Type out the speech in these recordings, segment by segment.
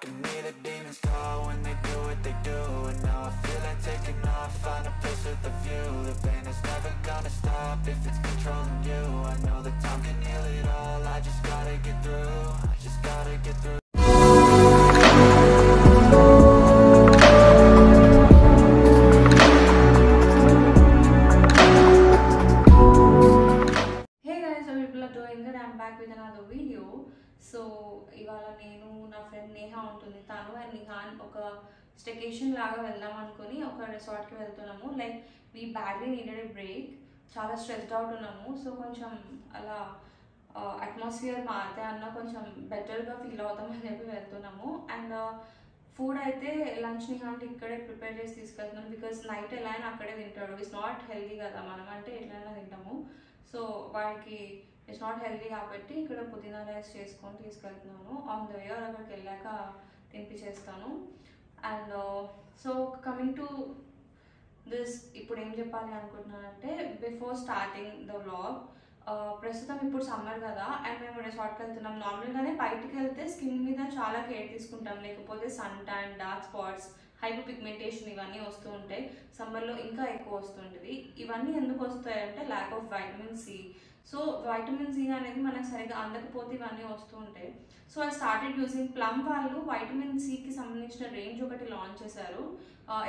And me the demons call when they do what they do. And now I feel like taking off, find a place with a view. The pain is never gonna stop if it's controlling you. I know that time can heal it all, I just gotta get through. I just gotta get through. with another video. So ఇవాళ నేను నా friend Neha ఉంటుంది, తను and Nihan ఒక staycation లాగా వెళ్దాం అనుకుని ఒక రిసార్ట్కి వెళ్తున్నాము. Like we badly needed a break, చాలా స్ట్రెస్డ్ అవుట్ ఉన్నాము. సో కొంచెం అలా అట్మాస్ఫియర్ మారితే అన్న కొంచెం బెటర్గా ఫీల్ అవుతామని చెప్పి వెళ్తున్నాము. అండ్ ఫుడ్ అయితే లంచ్ నిహాన్ ఇక్కడే ప్రిపేర్ చేసి తీసుకెళ్తున్నాను, బికాస్ నైట్ ఎలా అయినా అక్కడే తింటాడు. ఇట్స్ నాట్ హెల్దీ కదా, మనం అంటే ఎట్లయినా తింటాము. సో వాడికి ఇట్స్ నాట్ హెల్దీ కాబట్టి ఇక్కడ పుదీనా రైస్ చేసుకొని తీసుకెళ్తున్నాను. ఆన్ ద వే అక్కడికి వెళ్ళాక తినిపించేస్తాను. And so coming to this, ఇప్పుడు ఏం చెప్పాలి అనుకుంటున్నానంటే బిఫోర్ స్టార్టింగ్ ద వ్లాగ్, ప్రస్తుతం ఇప్పుడు సమ్మర్ కదా అండ్ మేము రిసార్ట్కి వెళ్తున్నాం. నార్మల్గానే బయటికి వెళ్తే స్కిన్ మీద చాలా కేర్ తీసుకుంటాం, లేకపోతే sun tan, dark spots, hyperpigmentation ఇవన్నీ వస్తూ ఉంటాయి. సమ్మర్లో ఇంకా ఎక్కువ వస్తుంటుంది. ఇవన్నీ ఎందుకు వస్తాయంటే lack of vitamin C. So vitamin C అనేది మనకు సరిగ్గా అందకపోతే ఇవన్నీ వస్తూ ఉంటాయి. So I started using Plum వాళ్ళు వైటమిన్ సికి సంబంధించిన రేంజ్ ఒకటి లాంచ్ చేశారు.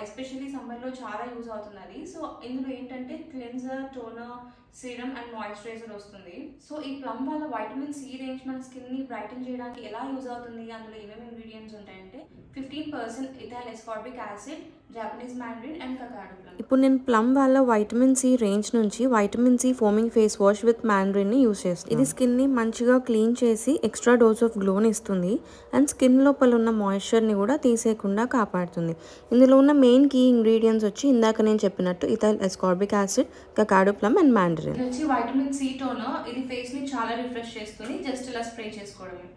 ఎస్పెషల్లీ సమ్మర్లో చాలా యూజ్ అవుతుంది అది. సో ఇందులో ఏంటంటే cleanser, toner, serum and moisturiser వస్తుంది. సో ఈ ప్లమ్ వాళ్ళ వైటమిన్ సి రేంజ్ మన స్కిన్ని బ్రైటన్ చేయడానికి ఎలా యూజ్ అవుతుంది, అందులో ఏమేమి ఇంగ్రీడియంట్స్ ఉంటాయంటే 15% ethyl ascorbic acid, Japanese mandarin and Kakadu plum. ఇప్పుడు నేను ప్లమ్ వాళ్ళ వైటమిన్ సి రేంజ్ నుంచి vitamin C foaming face wash with మ్యాండరిన్ని యూస్ చేస్తాను. ఇది స్కిన్ని మంచిగా క్లీన్ చేసి ఎక్స్ట్రా డోస్ ఆఫ్ గ్లోని ఇస్తుంది అండ్ స్కిన్ లోపల ఉన్న మాయిశ్చర్ని కూడా తీసేయకుండా కాపాడుతుంది. ఇందులో ఉన్న మెయిన్ కీ ఇంగ్రీడియంట్స్ వచ్చి ఇందాక నేను చెప్పినట్టు ethyl ascorbic acid, Kakadu plum and mandarin. ఇది వచ్చి వైటమిన్ సి టోనర్. ఇది ఫేస్ ని చాలా రిఫ్రెష్ చేస్తుంది. జస్ట్ ఇలా స్ప్రే చేసుకోవడమే.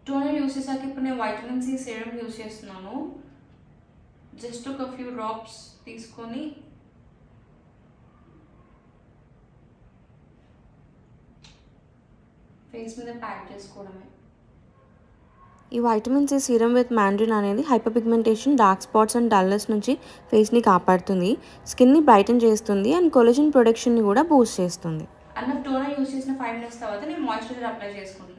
టోనర్ యూస్ చేశాక ఇప్పుడు నేను వైటమిన్ సి సీరం యూస్ చేస్తున్నాను. జస్ట్ ఒక ఫ్యూ డ్రాప్స్ తీసుకొని ఫేస్ మీద ప్యాక్ చేసుకోవడమే. ఈ vitamin C serum with mandarin అనేది hyperpigmentation, dark spots and dullness నుంచి ఫేస్ని కాపాడుతుంది, స్కిన్ని బ్రైటన్ చేస్తుంది అండ్ కొలాజన్ ప్రొడక్షన్ని కూడా బూస్ట్ చేస్తుంది. అన్న టోనర్ యూస్ చేసిన 5 minutes తర్వాత నేను మాయిశ్చరైజర్ అప్లై చేసుకుంటున్నాను.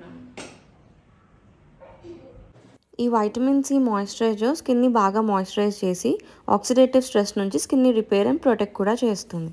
ఈ వైటమిన్ సి మాయిశ్చరైజర్ స్కిన్ని బాగా మాయిశ్చరైజ్ చేసి ఆక్సిడేటివ్ స్ట్రెస్ నుంచి స్కిన్ని రిపేర్ అండ్ ప్రొటెక్ట్ కూడా చేస్తుంది.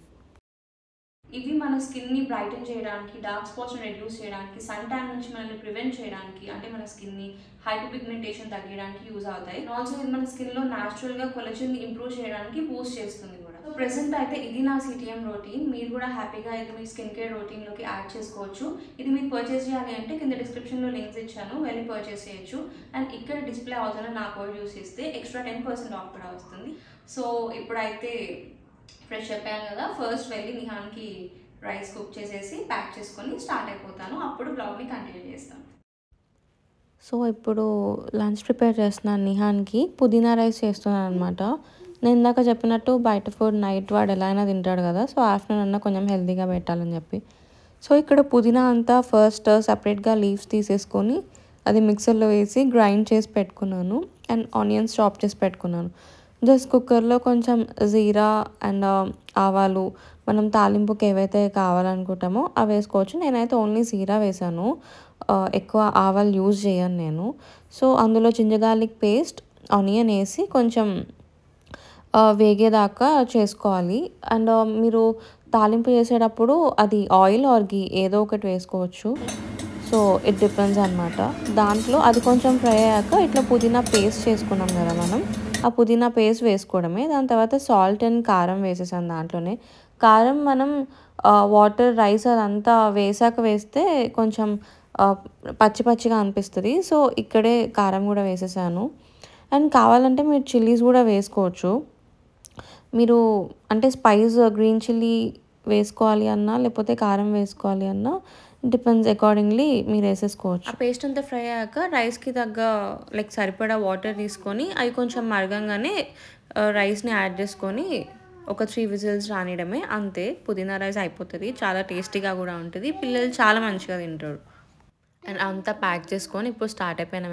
ఇవి మన స్కిన్ని బ్రైటన్ చేయడానికి, డార్క్ స్పాట్స్ని రెడ్యూస్ చేయడానికి, సన్ ట్యాన్ నుంచి మనల్ని ప్రివెంట్ చేయడానికి, అంటే మన స్కిన్ని హైపర్ పిగ్మెంటేషన్ తగ్గడానికి యూజ్ అవుతాయి. ఆల్సో ఇది మన స్కిన్లో న్యాచురల్గా కొలాజన్ని ఇంప్రూవ్ చేయడానికి బూస్ట్ చేస్తుంది కూడా. సో ప్రెసెంట్ అయితే ఇది నా సిటిఎం రొటీన్. మీరు కూడా హ్యాపీగా ఇది మీ స్కిన్ కేర్ రొటీన్లోకి యాడ్ చేసుకోవచ్చు. ఇది మీకు పర్చేస్ చేయాలి అంటే కింద డిస్క్రిప్షన్లో లింక్స్ ఇచ్చాను, వెళ్ళి పర్చేస్ చేయొచ్చు. అండ్ ఇక్కడ డిస్ప్లే అవుతున్న నా కోడ్ యూస్ చేస్తే ఎక్స్ట్రా 10% ఆఫ్ కూడా వస్తుంది. సో ఇప్పుడైతే ఫ్రెష్ అయిపోయాను కదా, ఫస్ట్ వెళ్ళి నిహాన్కి రైస్ కుక్ చేసేసి ప్యాక్ చేసుకొని స్టార్ట్ అయిపోతాను. అప్పుడు బ్లాగ్ని కంటిన్యూ చేస్తాను. సో ఇప్పుడు లంచ్ ప్రిపేర్ చేస్తున్నాను. నిహాన్కి పుదీనా రైస్ చేస్తున్నాను అనమాట. నేను ఇందాక చెప్పినట్టు బయట ఫుడ్ నైట్ వాడు ఎలా అయినా తింటాడు కదా, సో ఆఫ్టర్నూన్ అన్నా కొంచెం హెల్తీగా పెట్టాలని చెప్పి. సో ఇక్కడ పుదీనా అంతా ఫస్ట్ సపరేట్గా లీవ్స్ తీసేసుకొని అది మిక్సర్లో వేసి గ్రైండ్ చేసి పెట్టుకున్నాను అండ్ ఆనియన్స్ చాప్ చేసి పెట్టుకున్నాను. జస్ట్ కుక్కర్లో కొంచెం జీరా అండ్ ఆవాలు, మనం తాలింపుకి ఏవైతే కావాలనుకుంటామో అవి వేసుకోవచ్చు. నేనైతే ఓన్లీ జీరా వేసాను, ఎక్కువ ఆవాలు యూజ్ చేయను నేను. సో అందులో జింజర్ గార్లిక్ పేస్ట్, ఆనియన్ వేసి కొంచెం వేగేదాకా చేసుకోవాలి. అండ్ మీరు తాలింపు చేసేటప్పుడు అది ఆయిల్ ఆర్ గీ ఏదో ఒకటి వేసుకోవచ్చు. సో ఇట్ డిపెండ్స్ అనమాట. దాంట్లో అది కొంచెం ఫ్రై అయ్యాక ఇట్లా పుదీనా పేస్ట్ చేసుకున్నాం కదా మనం, ఆ పుదీనా పేస్ట్ వేసుకోవడమే. దాని తర్వాత సాల్ట్ అండ్ కారం వేసేసాను దాంట్లోనే. కారం మనం వాటర్, రైస్ అదంతా వేసాక వేస్తే కొంచెం పచ్చి పచ్చిగా అనిపిస్తుంది. సో ఇక్కడే కారం కూడా వేసేసాను. అండ్ కావాలంటే మీరు చిల్లీస్ కూడా వేసుకోవచ్చు. మీరు అంటే స్పైస్ గ్రీన్ చిల్లీ వేసుకోవాలి అన్నా లేకపోతే కారం వేసుకోవాలి అన్నా డిపెండ్స్, అకార్డింగ్లీ మీరు వేసేసుకోవచ్చు. ఆ పేస్ట్ అంతా ఫ్రై అయ్యాక రైస్కి తగ్గ లైక్ సరిపడా వాటర్ తీసుకొని అవి కొంచెం మరగంగానే రైస్ని యాడ్ చేసుకొని ఒక 3 విజిల్స్ రానియడమే అంతే. పుదీనా రైస్ అయిపోతుంది. చాలా టేస్టీగా కూడా ఉంటుంది. పిల్లలు చాలా మంచిగా తింటారు. అండ్ అంతా ప్యాక్ చేసుకొని ఇప్పుడు స్టార్ట్ అయిపోయినా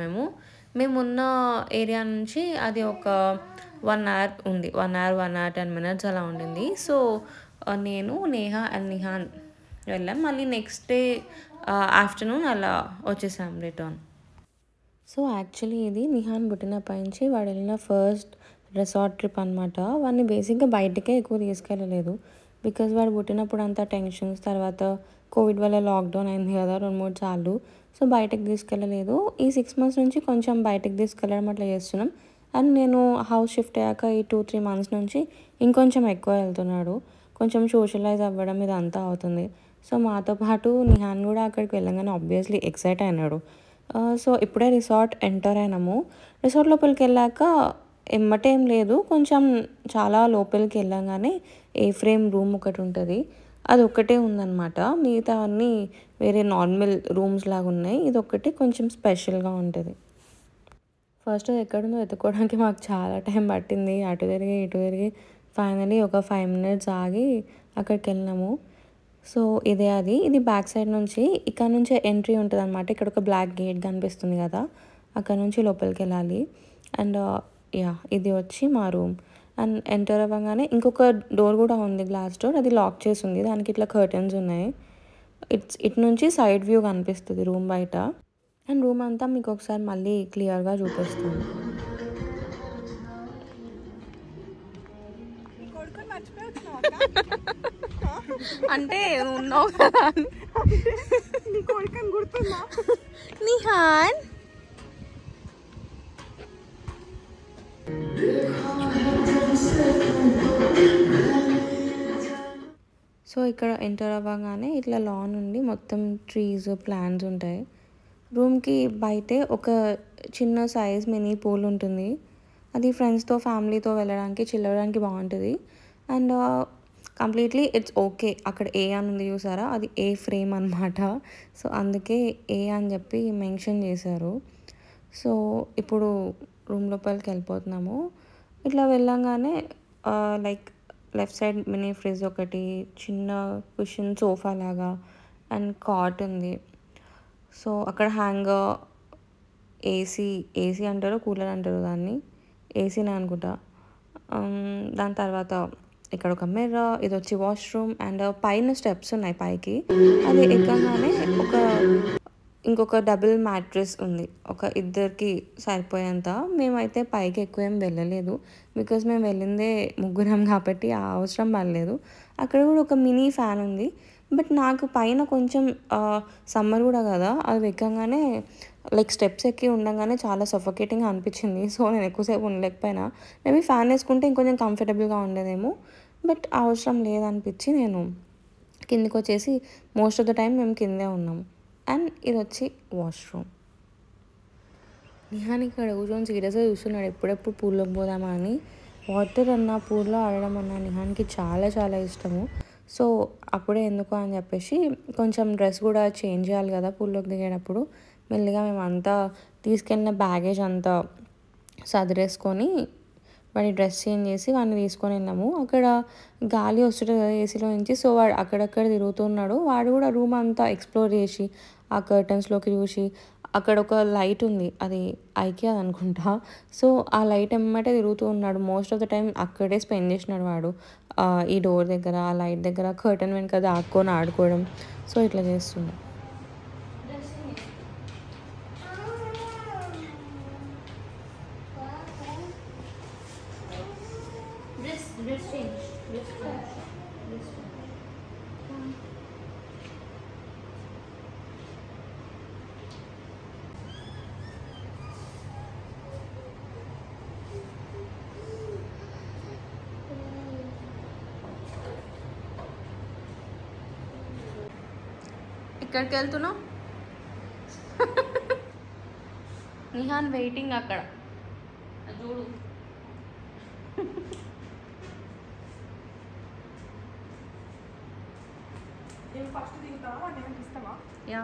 మేమున్న ఏరియా నుంచి అది ఒక 1 అవర్ ఉంది. 1 అవర్ 10 మినిట్స్ అలా ఉండింది. సో నేను నేహ అండ్ నిహాన్ వెళ్ళాం. మళ్ళీ నెక్స్ట్ డే ఆఫ్టర్నూన్ అలా వచ్చేసాం రిటర్న్. సో యాక్చువల్లీ ఇది నిహాన్ పుట్టినప్పటి నుంచి వాడు వెళ్ళిన ఫస్ట్ రిసార్ట్ ట్రిప్ అనమాట. వాడిని బేసిక్గా బయటకే ఎక్కువ తీసుకెళ్ళలేదు. బికాజ్ వాడు పుట్టినప్పుడు అంతా టెన్షన్స్, తర్వాత కోవిడ్ వల్ల లాక్డౌన్ అయింది కదా 2-3 సార్లు. సో బయటకు తీసుకెళ్ళలేదు. ఈ 6 మంత్స్ నుంచి కొంచెం బయటకు తీసుకెళ్ళడం అట్లా చేస్తున్నాం. అండ్ నేను హౌస్ షిఫ్ట్ అయ్యాక ఈ 2-3 మంత్స్ నుంచి ఇంకొంచెం ఎక్కువ వెళ్తున్నాడు. కొంచెం సోషలైజ్ అవ్వడం ఇదంతా అవుతుంది. సో మాతో పాటు నిహాన్ కూడా అక్కడికి వెళ్ళగానే ఆబ్వియస్లీ ఎక్సైట్ అయినాడు. సో ఇప్పుడే రిసార్ట్ ఎంటర్ అయినాము. రిసార్ట్ లోపలికి వెళ్ళాక ఎమ్మటేం లేదు, కొంచెం చాలా లోపలికి వెళ్ళగానే ఏ ఫ్రేమ్ రూమ్ ఒకటి ఉంటుంది. అది ఒక్కటే ఉందన్నమాట. మిగతా అన్నీ వేరే నార్మల్ రూమ్స్ లాగా ఉన్నాయి. ఇది ఒక్కటి కొంచెం స్పెషల్గా ఉంటుంది. ఫస్ట్ అది ఎక్కడుందో వెతుక్కోవడానికి మాకు చాలా టైం పట్టింది. అటు తిరిగి ఇటు తిరిగి ఫైనలీ ఒక 5 మినిట్స్ ఆగి అక్కడికి వెళ్ళినాము. సో ఇదే అది. ఇది బ్యాక్ సైడ్ నుంచి ఇక్కడ నుంచే ఎంట్రీ ఉంటుంది అనమాట. ఇక్కడ ఒక బ్లాక్ గేట్ కనిపిస్తుంది కదా, అక్కడ నుంచి లోపలికి వెళ్ళాలి. అండ్ ఇది వచ్చి మా రూమ్. అండ్ ఎంటర్ అవ్వగానే ఇంకొక డోర్ కూడా ఉంది, గ్లాస్ డోర్. అది లాక్ చేసి ఉంది. దానికి ఇట్లా కర్టన్స్ ఉన్నాయి. ఇటు నుంచి సైడ్ వ్యూ కనిపిస్తుంది రూమ్ బయట. అండ్ రూమ్ అంతా మీకు ఒకసారి మళ్ళీ క్లియర్గా చూపిస్తాను. అంటే ఉన్నావు కదా నిహాన్. సో ఇక్కడ ఎంటర్ అవ్వగానే ఇట్లా లాన్ ఉండి మొత్తం ట్రీస్ ప్లాంట్స్ ఉంటాయి. రూమ్కి బయటే ఒక చిన్న సైజ్ మినీ పూల్ ఉంటుంది. అది ఫ్రెండ్స్తో ఫ్యామిలీతో వెళ్ళడానికి చిల్లడానికి బాగుంటుంది. And completely it's okay. అక్కడ ఏ అని ఉంది చూసారా, అది ఏ ఫ్రేమ్ అనమాట. సో అందుకే ఏ అని చెప్పి మెన్షన్ చేశారు. సో ఇప్పుడు రూమ్ లోపలికి వెళ్ళిపోతున్నాము. ఇట్లా వెళ్ళంగానే like left side mini fridge ఒకటి, చిన్న కుషన్ సోఫా లాగా అండ్ కాట్ ఉంది. సో అక్కడ హ్యాంగర్, ఏసీ అంటారు, కూలర్ అంటారు దాన్ని, ఏసీనే అనుకుంటా. దాని తర్వాత ఇక్కడ ఒక మిర్రర్, ఇది వచ్చి వాష్రూమ్. అండ్ పైన స్టెప్స్ ఉన్నాయి పైకి. అది ఎక్కగానే ఇంకొక డబుల్ మ్యాట్రెస్ ఉంది, ఒక ఇద్దరికి సరిపోయేంత. మేమైతే పైకి ఎక్కువ ఏం వెళ్ళలేదు, బికాజ్ మేము వెళ్ళిందే ముగ్గురం కాబట్టి ఆ అవసరం పడలేదు. అక్కడ కూడా ఒక మినీ ఫ్యాన్ ఉంది. బట్ నాకు పైన కొంచెం సమ్మర్ కూడా కదా, అది ఎక్కగానే లైక్ స్టెప్స్ ఎక్కి ఉండగానే చాలా సఫోకేటింగ్గా అనిపించింది. సో నేను ఎక్కువసేపు ఉండలేకపోయినా. మేబీ ఫ్యాన్ వేసుకుంటే ఇంకొంచెం కంఫర్టబుల్గా ఉండేదేమో, బట్ అవసరం లేదనిపించి నేను కిందికి వచ్చేసి మోస్ట్ ఆఫ్ ద టైం మేము కిందే ఉన్నాము. అండ్ ఇది వచ్చి వాష్రూమ్. నిహాన్ ఇక్కడ కూర్చొని సీరియస్గా చూస్తున్నాడు ఎప్పుడెప్పుడు పూల్లోకి పోదామా అని. వాటర్ అన్న పూల్లో ఆడడం అన్న నిహాన్కి చాలా చాలా ఇష్టము. సో అప్పుడే ఎందుకు అని చెప్పేసి కొంచెం డ్రెస్ కూడా చేంజ్ చేయాలి కదా పూల్లోకి దిగేటప్పుడు. మెల్లిగా మేము అంతా తీసుకెళ్ళిన బ్యాగేజ్ అంతా సదిరేసుకొని వాడి డ్రెస్ చేంజ్ చేసి వాడిని తీసుకొని వెళ్ళాము. అక్కడ గాలి వస్తుంటుంది కదా ఏసీలో నుంచి. సో వాడు అక్కడక్కడ తిరుగుతున్నాడు. వాడు కూడా రూమ్ అంతా ఎక్స్ప్లోర్ చేసి ఆ కర్టన్స్లోకి చూసి, అక్కడ ఒక లైట్ ఉంది, అది ఐకియా అనుకుంటా. సో ఆ లైట్ ఎమ్మటే తిరుగుతూ ఉన్నాడు. మోస్ట్ ఆఫ్ ద టైం అక్కడే స్పెండ్ చేసినాడు వాడు, ఈ డోర్ దగ్గర, ఆ లైట్ దగ్గర, కర్టన్ వెనక దాక్కొని ఆడుకోవడం. సో ఇట్లా చేస్తున్నాడు. ఎక్కడికి వెళ్తున్నావు? నిహాన్ వెయిటింగ్ అక్కడ చూడు. యా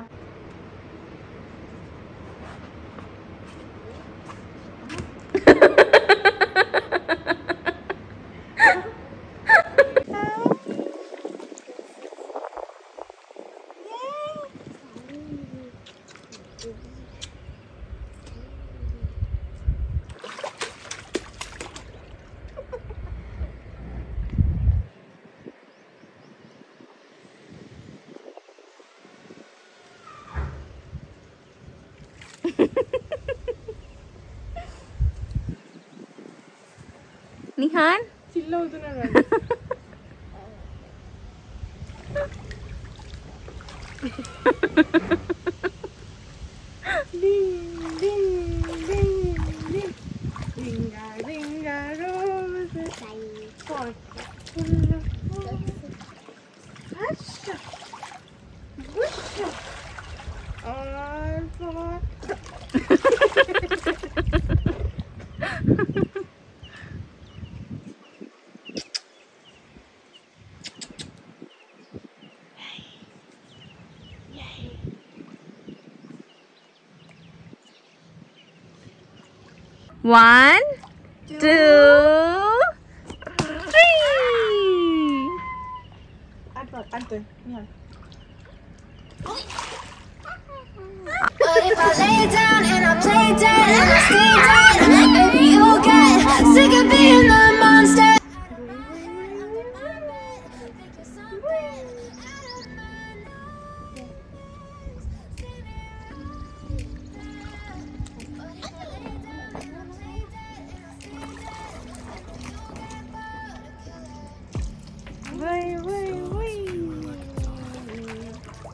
నిహాన్ చిల్ అవుతున్నాడు. One, two, three. Antes, mira. But if I lay down and I play dead and I stay dead, maybe you'll get sick of being the monster.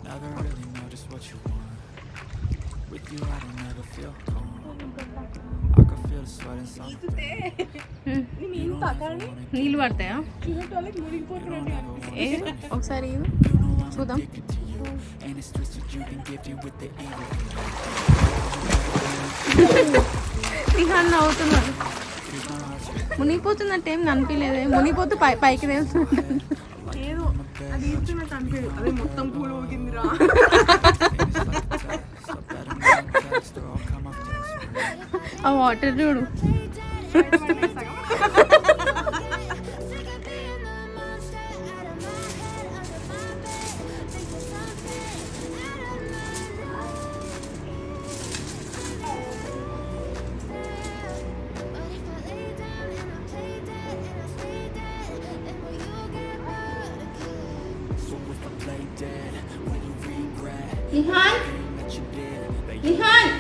Never really know just what you want. With you I don't ever feel calm. I can feel the sweat inside my brain. నేను తాకాలి. నీళ్ళు పడతాయా? చూడటానికి మునిగిపోతున్నాడు. ఏ ఒకసారి చూద్దాం. And it's twisted, you can give you with the evil. Nihan నవ్వుతున్నాడు. మునిగిపోతున్నట్టు ఏం కనిపించలేదే. మునిగిపోతూ పైకి తెలుస్తుంటాను. ఏదో అది ఇస్తే నాకు అనిపించదు. అదే మొత్తం పూలు ఊగిందిరా. ఆ వాటర్ చూడు. Nihan Nihan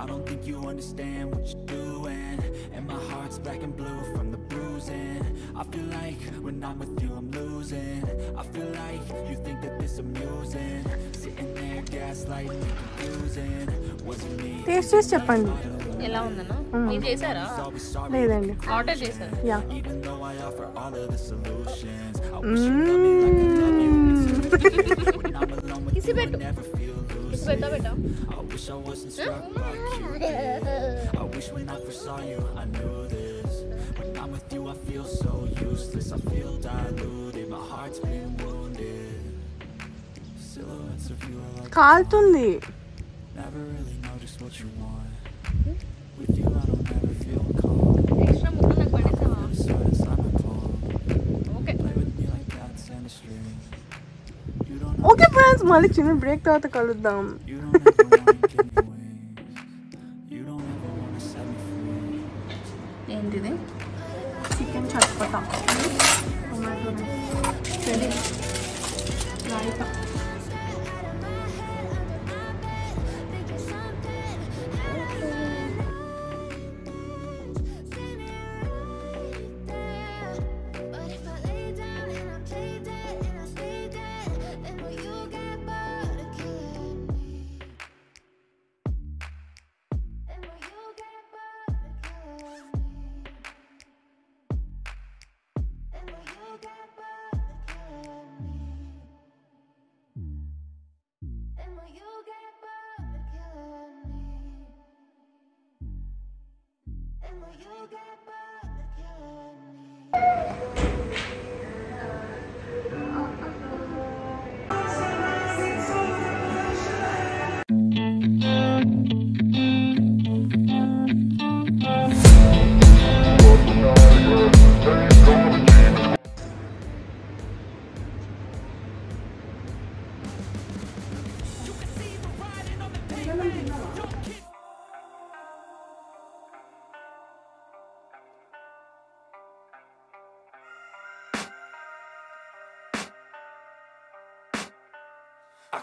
I don't think you understand what you're doing, and my heart's black and blue from the bruising. I feel like when I'm with you I'm losing. I feel like you think that this amusing. Sitting there gaslighting me, confusing. Wasn't me. Taste చేసి చెప్పండి. ఎలా ఉందన్నా? మీరు చేశారా? లేదండి. Order చేశారు. Yeah. Even though I offer all of the solutions, I wish you love me like I love you. When I'm alone with you, I never feel lucid. I wish I wasn't struck by Cupid. I wish when I first saw you, I knew this. When I'm with you, I feel so useless. I feel diluted. My heart's been wounded. Silhouettes of you are like కాలుతుంది. never really know just what you want. With you, I don't ever feel calm. Extra ముక్క నాకు పడేసావా? Feel the sweat inside my palm. Okay. Play with me like cats and a string. You don't know. Okay friends, మళ్ళీ చిన్న break తర్వాత కలుద్దాం. You don't ever wanna give me wings. You don't ever wanna set me free. ఏంటిది? Chicken chatpata, tomato rice, raita.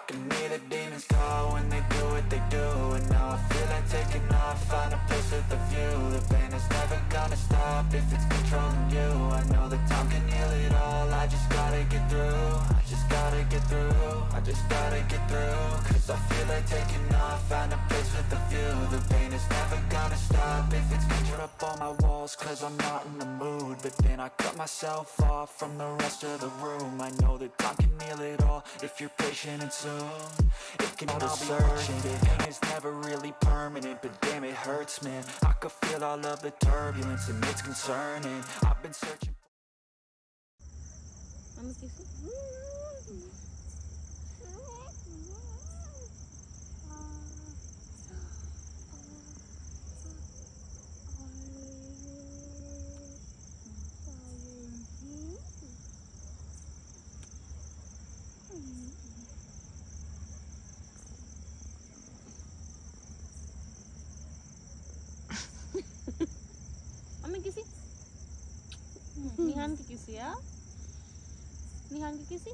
can hear the demons call when they do what they do. And now I feel like taking off, find a place with a view. The pain is never gonna stop if it's controlling you. I know that time can heal it all, I just gotta get through. I just gotta get through, I just gotta get through. Cause I feel like taking off, find a place with a view. The pain is never gonna stop if it's control up all my walls, cause I'm not in the mood. But then I cut myself off from the rest of the room. I know that time can heal it all if you're patient, and soon it can all be searching. Pain is never really permanent, but damn it hurts, man. I could feel all of the turbulence and it's concerning. I've been searching. Mami kisi. Nihan ki kisi ya. Nihan ki kisi.